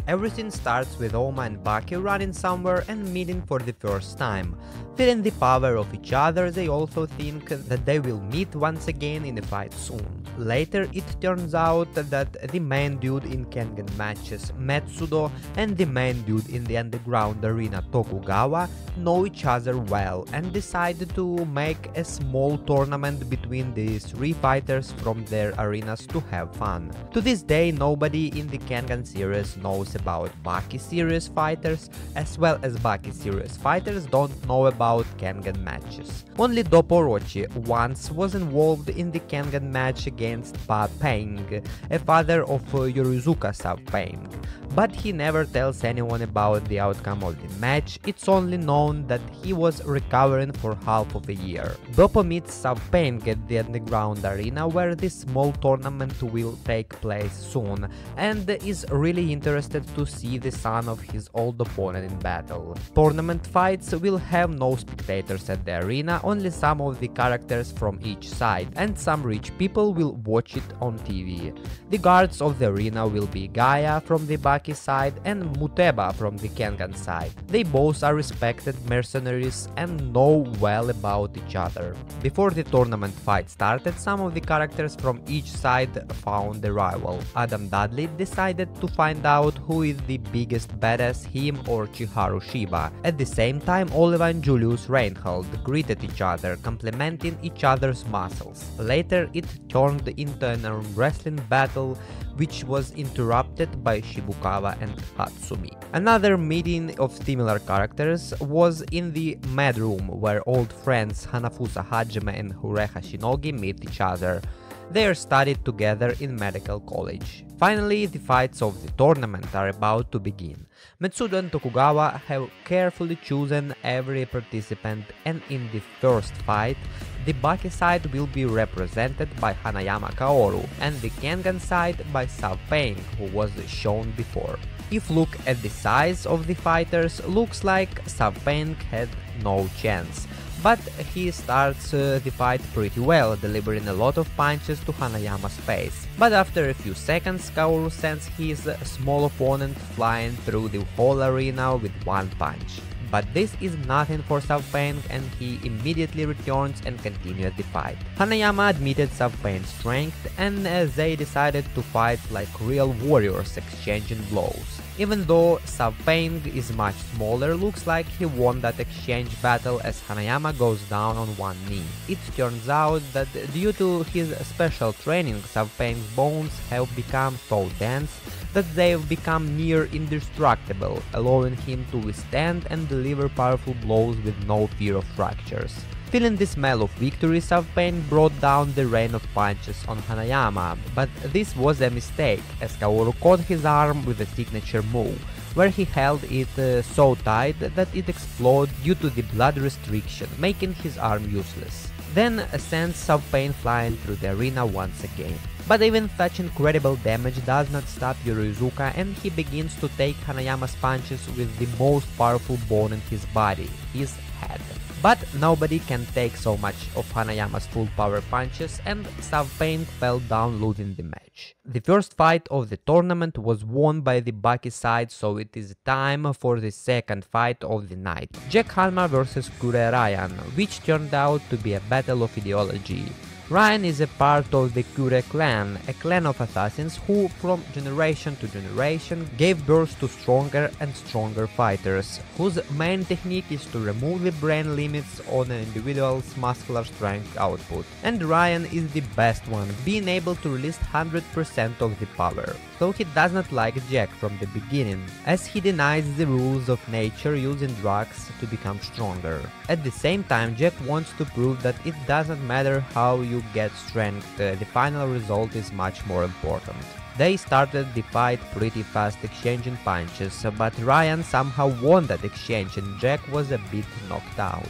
Everything starts with Ohma and Baki running somewhere and meeting for the first time. Feeling the power of each other, they also think that they will meet once again in a fight soon. Later, it turns out that the main dude in Kengan matches, Metsudo, and the main dude in the underground arena, Tokugawa, know each other well and decide to make a small tournament between these three fighters from their arenas to have fun. To this day, nobody in the Kengan series knows about Baki series fighters, as well as Baki series fighters don't know about Kengan matches. Only Dopporochi once was involved in the Kengan match against Ba Peng, a father of Yorizuka Sub-Peng. But he never tells anyone about the outcome of the match, it's only known that he was recovering for half of a year. Doppo meets Sub-Peng at the underground arena where this small tournament will take place soon, and is really interested to see the son of his old opponent in battle. Tournament fights will have no spectators at the arena, only some of the characters from each side, and some rich people will watch it on TV. The guards of the arena will be Gaia from the Baki side and Muteba from the Kengan side. They both are respected mercenaries and know well about each other. Before the tournament fight started, some of the characters from each side found a rival. Adam Dudley decided to find out who is the biggest badass, him or Chiharu Shiba. At the same time, Oliver and Julius Reinhold greeted each other, complimenting each other's muscles. Later, it turned into an arm wrestling battle, which was interrupted by Shibukawa and Hatsumi. Another meeting of similar characters was in the Mad Room, where old friends Hanafusa Hajime and Hureha Shinogi meet each other. They are studied together in medical college. Finally, the fights of the tournament are about to begin. Metsudo and Tokugawa have carefully chosen every participant, and in the first fight, the Baki side will be represented by Hanayama Kaoru and the Kengan side by Sub-Peng, who was shown before. If look at the size of the fighters, looks like Sub-Peng had no chance. But he starts the fight pretty well, delivering a lot of punches to Hanayama's face. But after a few seconds, Kaoru sends his small opponent flying through the whole arena with one punch. But this is nothing for Sub-Peng, and he immediately returns and continues the fight. Hanayama admitted Sub-Peng's strength, and they decided to fight like real warriors, exchanging blows. Even though Sub-Peng is much smaller, looks like he won that exchange battle as Hanayama goes down on one knee. It turns out that due to his special training, Sub-Peng's bones have become so dense that they've become near indestructible, allowing him to withstand and deliver powerful blows with no fear of fractures. Feeling the smell of victory, Sub-Peng brought down the rain of punches on Hanayama, but this was a mistake, as Kaoru caught his arm with a signature move, where he held it so tight that it exploded due to the blood restriction, making his arm useless. Then sends Sub-Peng flying through the arena once again. But even such incredible damage does not stop Yorizuka, and he begins to take Hanayama's punches with the most powerful bone in his body, his head. But nobody can take so much of Hanayama's full power punches, and Sub-Peng fell down, losing the match. The first fight of the tournament was won by the Baki side, so it is time for the second fight of the night. Jack HANMA vs Kure Ryan, which turned out to be a battle of ideology. Ryan is a part of the Kure clan, a clan of assassins who, from generation to generation, gave birth to stronger and stronger fighters, whose main technique is to remove the brain limits on an individual's muscular strength output. And Ryan is the best one, being able to release 100% of the power. So he does not like Jack from the beginning, as he denies the rules of nature using drugs to become stronger. At the same time, Jack wants to prove that it doesn't matter how you get strength, the final result is much more important. They started the fight pretty fast, exchanging punches, but Ryan somehow won that exchange and Jack was a bit knocked out.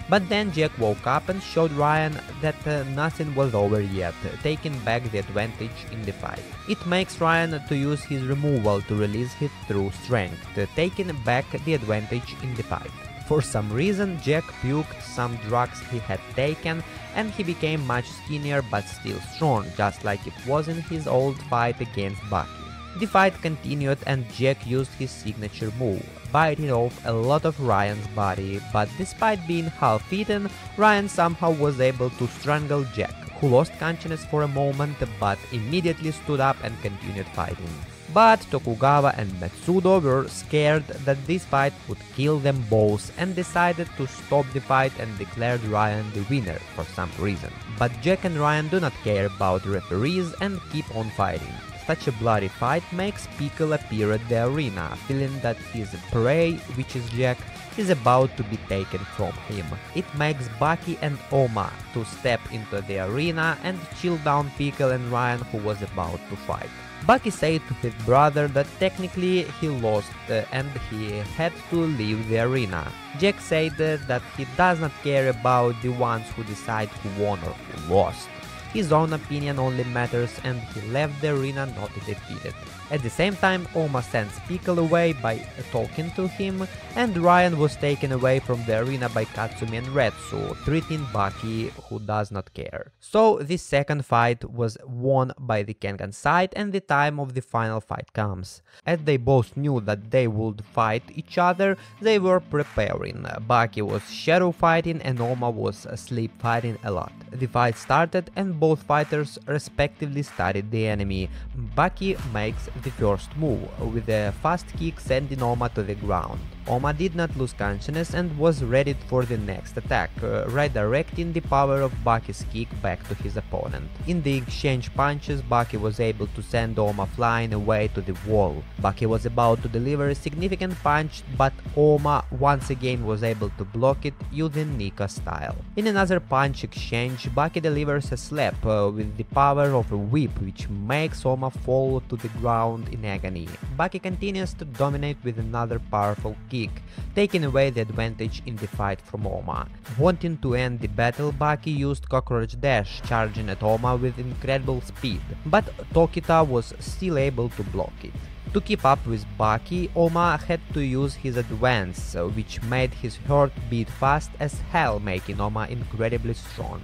But then Jack woke up and showed Ryan that nothing was over yet, taking back the advantage in the fight. It makes Ryan to use his removal to release his true strength, taking back the advantage in the fight. For some reason, Jack puked some drugs he had taken, and he became much skinnier but still strong, just like it was in his old fight against Baki. The fight continued and Jack used his signature move, biting off a lot of Ryan's body, but despite being half-eaten, Ryan somehow was able to strangle Jack, who lost consciousness for a moment but immediately stood up and continued fighting. But Tokugawa and Matsudo were scared that this fight would kill them both and decided to stop the fight and declared Ryan the winner for some reason. But Jack and Ryan do not care about referees and keep on fighting. Such a bloody fight makes Pickle appear at the arena, feeling that his prey, which is Jack, is about to be taken from him. It makes Baki and Ohma to step into the arena and chill down Pickle and Ryan, who was about to fight. Baki said to his brother that technically he lost and he had to leave the arena. Jack said that he does not care about the ones who decide who won or who lost. His own opinion only matters and he left the arena not defeated. At the same time, Ohma sends Pickle away by talking to him, and Ryan was taken away from the arena by Katsumi and Retsu, treating Baki, who does not care. So this second fight was won by the Kengan side and the time of the final fight comes. As they both knew that they would fight each other, they were preparing. Baki was shadow fighting and Ohma was sleep fighting a lot. The fight started and both fighters respectively studied the enemy. Baki makes the first move, with a fast kick sending Ohma to the ground. Ohma did not lose consciousness and was ready for the next attack, redirecting the power of Baki's kick back to his opponent. In the exchange punches, Baki was able to send Ohma flying away to the wall. Baki was about to deliver a significant punch, but Ohma once again was able to block it using Nika style. In another punch exchange, Baki delivers a slap with the power of a whip, which makes Ohma fall to the ground in agony. Baki continues to dominate with another powerful kick, taking away the advantage in the fight from Ohma. Wanting to end the battle, Baki used Cockroach Dash, charging at Ohma with incredible speed, but Tokita was still able to block it. To keep up with Baki, Ohma had to use his advance, which made his heart beat fast as hell, making Ohma incredibly strong.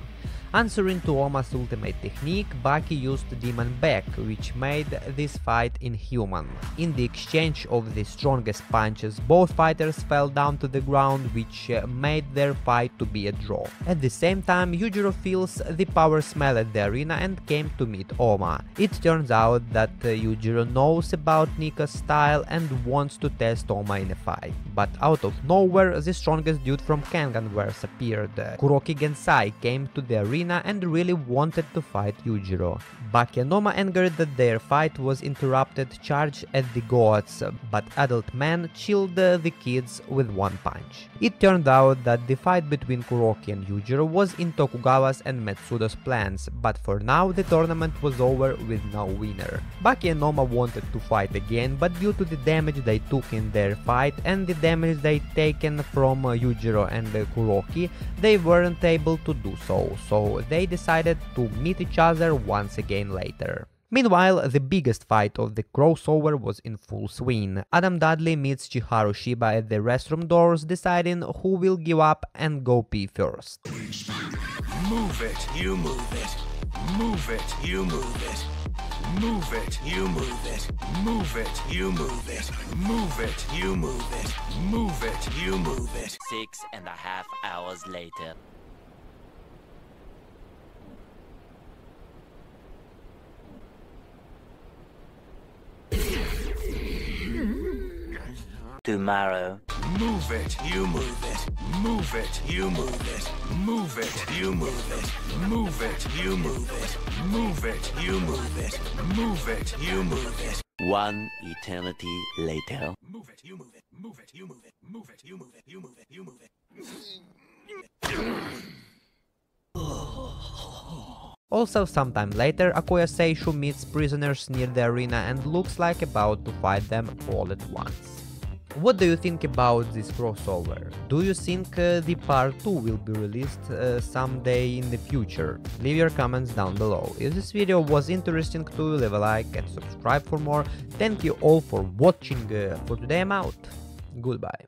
Answering to Ohma's ultimate technique, Baki used Demon Back, which made this fight inhuman. In the exchange of the strongest punches, both fighters fell down to the ground, which made their fight to be a draw. At the same time, Yujiro feels the power smell at the arena and came to meet Ohma. It turns out that Yujiro knows about Nika's style and wants to test Ohma in a fight. But out of nowhere, the strongest dude from Kengan verse appeared. Kuroki Gensai came to the arena and really wanted to fight Yujiro. Baki and Ohma, angered that their fight was interrupted, charged at the gods, but adult man chilled the kids with one punch. It turned out that the fight between Kuroki and Yujiro was in Tokugawa's and Matsudo's plans, but for now the tournament was over with no winner. Baki and Ohma wanted to fight again, but due to the damage they took in their fight and the damage they taken from Yujiro and Kuroki, they weren't able to do so, so they decided to meet each other once again later. Meanwhile, the biggest fight of the crossover was in full swing. Adam Dudley meets Chiharu Shiba at the restroom doors, deciding who will give up and go pee first. Move it, you move it. Move it, you move it. Move it, you move it. Move it, you move it. Move it, you move it. Move it, you move it. 6.5 hours later. Tomorrow. Move it, you move it. Move it, you move it. Move it, you move it. Move it, you move it. Move it, you move it. Move it, you move it. 1 eternity later. Move it, you move it. Move it, you move it. Move it, you move it. You move it, you move it. Also, sometime later, Akoya Seishu meets prisoners near the arena and looks like about to fight them all at once. What do you think about this crossover? Do you think the part 2 will be released someday in the future? Leave your comments down below. If this video was interesting to you, leave a like and subscribe for more. Thank you all for watching. For today I'm out. Goodbye.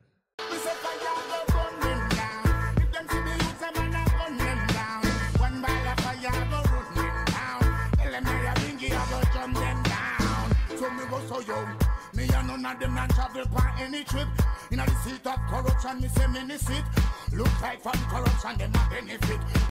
So none of them not travel by any trip. In the seat of corruption, me say many sit. Look like from corruption, them a benefit.